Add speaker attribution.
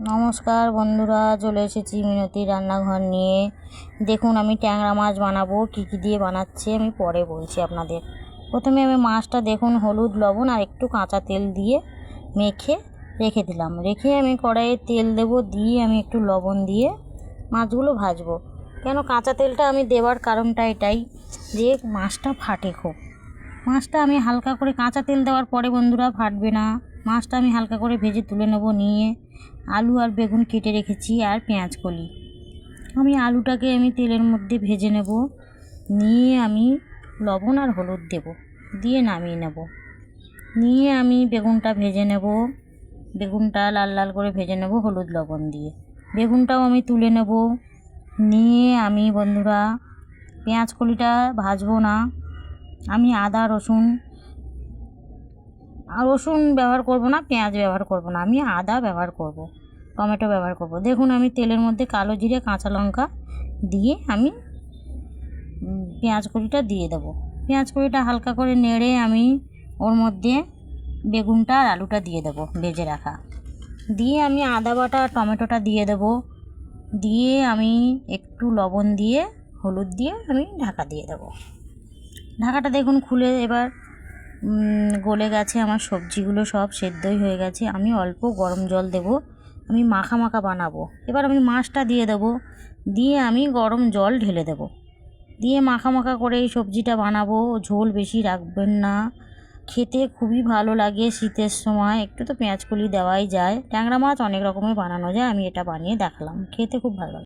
Speaker 1: নমস্কার বন্ধুরা, চলে এসেছি মিনতি রান্নাঘর নিয়ে। দেখুন আমি ট্যাংরা মাছ বানাবো। কী কী দিয়ে বানাচ্ছি আমি পরে বলছি আপনাদের। প্রথমে আমি মাছটা দেখুন হলুদ লবণ আর একটু কাঁচা তেল দিয়ে মেখে রেখে দিলাম। রেখে আমি কড়াইয়ে তেল দেবো, দিয়ে আমি একটু লবণ দিয়ে মাছগুলো ভাজবো। কেন কাঁচা তেলটা আমি দেওয়ার কারণটা এটাই যে মাছটা ফাটে খুব। মাছটা আমি হালকা করে কাঁচা তেল দেওয়ার পরে বন্ধুরা ফাটবে না। মাছটা আমি হালকা করে ভেজে তুলে নেব। নিয়ে আলু আর বেগুন কেটে রেখেছি আর পেঁয়াজ কলি। আমি আলুটাকে তেলের মধ্যে ভেজে নেব। নিয়ে আমি লবণ আর হলুদ দেব, দিয়ে নামিয়ে নেব। নিয়ে আমি বেগুনটা ভেজে নেব। বেগুনটা লাল লাল করে ভেজে নেব হলুদ লবণ দিয়ে। বেগুনটাও আমি তুলে নেব। নিয়ে আমি বন্ধুরা পেঁয়াজ কলিটা ভাজবো না, আমি আদা রসুন ব্যবহার করব না, পেঁয়াজ ব্যবহার করব না, আমি আদা ব্যবহার করব, টমেটো ব্যবহার করব। দেখুন আমি তেলের মধ্যে কালো জিরে কাঁচা লঙ্কা দিয়ে আমি পেঁয়াজ কলিটা দিয়ে দেব। পেঁয়াজ কলিটা হালকা করে নেড়ে আমি ওর মধ্যে বেগুনটা আর আলুটা দিয়ে দেব ভেজে রাখা। দিয়ে আমি আদা বাটা টমেটোটা দিয়ে দেব। দিয়ে আমি একটু লবণ দিয়ে হলুদ দিয়ে আমি ঢাকা দিয়ে দেব। ঢাকাটা দেখুন খুলে এবার গলে গেছে, আমার সবজিগুলো সব সেদ্ধই হয়ে গেছে। আমি অল্প গরম জল দেব, আমি মাখা মাখা বানাবো। এবার আমি মাছটা দিয়ে দেব, দিয়ে আমি গরম জল ঢেলে দেব, দিয়ে মাখা মাখা করে এই সবজিটা বানাবো। ঝোল বেশি রাখবেন না, খেতে খুবই ভালো লাগে। শীতের সময় একটু তো পেঁয়াজ কলি দেওয়াই যায়। ট্যাংরা মাছ অনেক রকমের বানানো যায়, আমি এটা বানিয়ে দেখালাম, খেতে খুব ভালো লাগে।